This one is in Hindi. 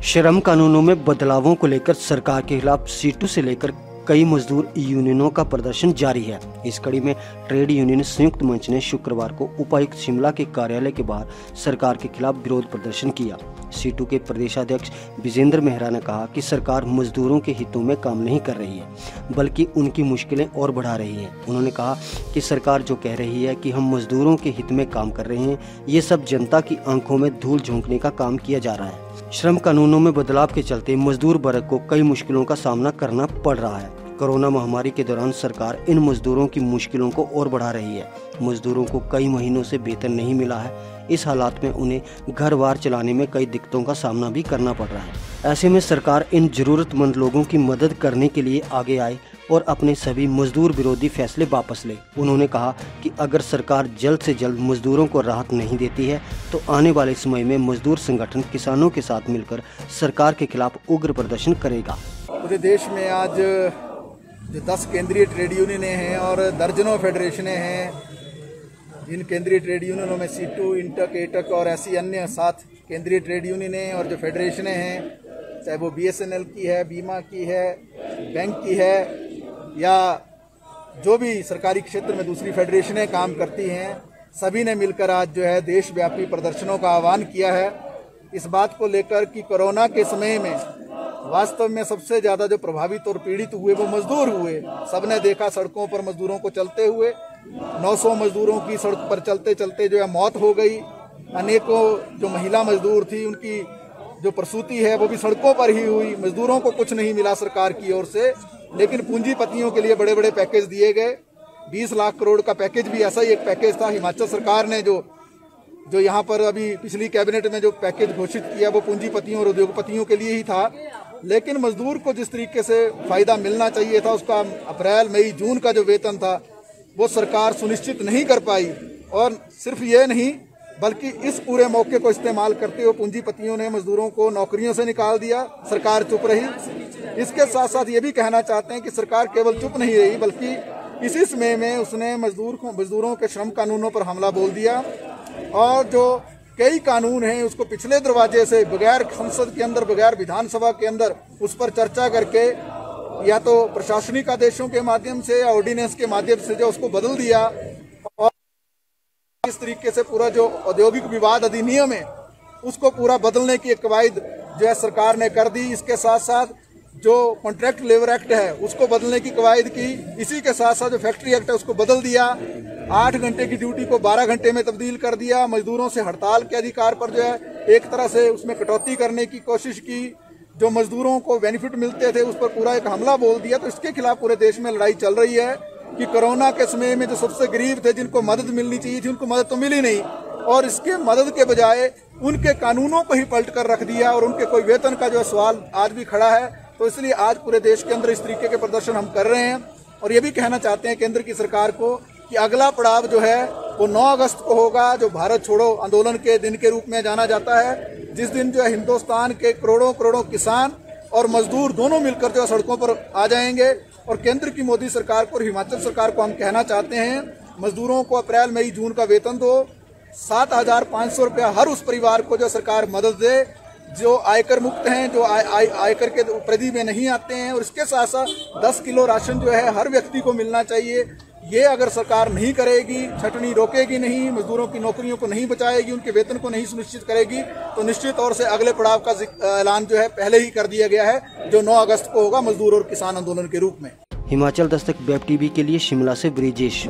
श्रम कानूनों में बदलावों को लेकर सरकार के खिलाफ सीटू से लेकर कई मजदूर यूनियनों का प्रदर्शन जारी है। इस कड़ी में ट्रेड यूनियन संयुक्त मंच ने शुक्रवार को उपायुक्त शिमला के कार्यालय के बाहर सरकार के खिलाफ विरोध प्रदर्शन किया। सीटू के प्रदेशाध्यक्ष विजेंद्र मेहरा ने कहा कि सरकार मजदूरों के हितों में काम नहीं कर रही है, बल्कि उनकी मुश्किलें और बढ़ा रही है। उन्होंने कहा कि सरकार जो कह रही है कि हम मजदूरों के हित में काम कर रहे हैं, ये सब जनता की आंखों में धूल झोंकने का काम किया जा रहा है। श्रम कानूनों में बदलाव के चलते मजदूर वर्ग को कई मुश्किलों का सामना करना पड़ रहा है। कोरोना महामारी के दौरान सरकार इन मजदूरों की मुश्किलों को और बढ़ा रही है। मजदूरों को कई महीनों से वेतन नहीं मिला है। इस हालात में उन्हें घर-बार चलाने में कई दिक्कतों का सामना भी करना पड़ रहा है। ऐसे में सरकार इन जरूरतमंद लोगों की मदद करने के लिए आगे आए और अपने सभी मजदूर विरोधी फैसले वापस ले। उन्होंने कहा कि अगर सरकार जल्द से जल्द मजदूरों को राहत नहीं देती है तो आने वाले समय में मजदूर संगठन किसानों के साथ मिलकर सरकार के खिलाफ उग्र प्रदर्शन करेगा। पूरे देश में आज जो 10 केंद्रीय ट्रेड यूनियनें हैं और दर्जनों फेडरेशनें हैं, इन केंद्रीय ट्रेड यूनियनों में सीटू, इंटक, एटक और ऐसी अन्य 7 केंद्रीय ट्रेड यूनियनें और जो फेडरेशनें हैं, चाहे वो BSNL की है, बीमा की है, बैंक की है या जो भी सरकारी क्षेत्र में दूसरी फेडरेशनें काम करती हैं, सभी ने मिलकर आज जो है देशव्यापी प्रदर्शनों का आह्वान किया है इस बात को लेकर कि कोरोना के समय में वास्तव में सबसे ज़्यादा जो प्रभावित और पीड़ित हुए वो मजदूर हुए। सबने देखा सड़कों पर मजदूरों को चलते हुए, 900 मजदूरों की सड़क पर चलते चलते जो है मौत हो गई। अनेकों जो महिला मजदूर थी उनकी जो प्रसूति है वो भी सड़कों पर ही हुई। मजदूरों को कुछ नहीं मिला सरकार की ओर से, लेकिन पूंजीपतियों के लिए बड़े बड़े पैकेज दिए गए। 20 लाख करोड़ का पैकेज भी ऐसा ही एक पैकेज था। हिमाचल सरकार ने जो यहाँ पर अभी पिछली कैबिनेट में जो पैकेज घोषित किया वो पूंजीपतियों और उद्योगपतियों के लिए ही था, लेकिन मजदूर को जिस तरीके से फायदा मिलना चाहिए था, उसका अप्रैल, मई, जून का जो वेतन था वो सरकार सुनिश्चित नहीं कर पाई। और सिर्फ ये नहीं बल्कि इस पूरे मौके को इस्तेमाल करते हुए पूंजीपतियों ने मजदूरों को नौकरियों से निकाल दिया। सरकार चुप रही। इसके साथ साथ ये भी कहना चाहते हैं कि सरकार केवल चुप नहीं रही बल्कि इसी समय में उसने मजदूरों के श्रम कानूनों पर हमला बोल दिया और जो कई कानून हैं उसको पिछले दरवाजे से बगैर संसद के अंदर, बगैर विधानसभा के अंदर उस पर चर्चा करके या तो प्रशासनिक आदेशों के माध्यम से या ऑर्डिनेंस के माध्यम से जो उसको बदल दिया। और इस तरीके से पूरा जो औद्योगिक विवाद अधिनियम है उसको पूरा बदलने की एक कवायद जो है सरकार ने कर दी। इसके साथ साथ जो कॉन्ट्रैक्ट लेबर एक्ट है उसको बदलने की कवायद की। इसी के साथ साथ जो फैक्ट्री एक्ट है उसको बदल दिया। 8 घंटे की ड्यूटी को 12 घंटे में तब्दील कर दिया। मजदूरों से हड़ताल के अधिकार पर जो है एक तरह से उसमें कटौती करने की कोशिश की। जो मजदूरों को बेनिफिट मिलते थे उस पर पूरा एक हमला बोल दिया। तो इसके खिलाफ पूरे देश में लड़ाई चल रही है कि कोरोना के समय में जो सबसे गरीब थे, जिनको मदद मिलनी चाहिए थी, उनको मदद तो मिली नहीं और इसके मदद के बजाय उनके कानूनों को ही पलट कर रख दिया और उनके कोई वेतन का जो सवाल आज भी खड़ा है। तो इसलिए आज पूरे देश के अंदर इस तरीके के प्रदर्शन हम कर रहे हैं और ये भी कहना चाहते हैं केंद्र की सरकार को कि अगला पड़ाव जो है वो 9 अगस्त को होगा, जो भारत छोड़ो आंदोलन के दिन के रूप में जाना जाता है, जिस दिन जो है हिंदुस्तान के करोड़ों करोड़ों किसान और मजदूर दोनों मिलकर जो सड़कों पर आ जाएंगे। और केंद्र की मोदी सरकार को और हिमाचल सरकार को हम कहना चाहते हैं, मजदूरों को अप्रैल, मई, जून का वेतन दो। 7,500 रुपया हर उस परिवार को जो सरकार मदद दे जो आयकर मुक्त हैं, जो आयकर के परिधि में नहीं आते हैं। और इसके साथ साथ 10 किलो राशन जो है हर व्यक्ति को मिलना चाहिए। ये अगर सरकार नहीं करेगी, छटनी रोकेगी नहीं, मजदूरों की नौकरियों को नहीं बचाएगी, उनके वेतन को नहीं सुनिश्चित करेगी, तो निश्चित तौर से अगले पड़ाव का ऐलान जो है पहले ही कर दिया गया है, जो 9 अगस्त को होगा मजदूर और किसान आंदोलन के रूप में। हिमाचल दस्तक वेब टीवी के लिए शिमला से ब्रिजेश।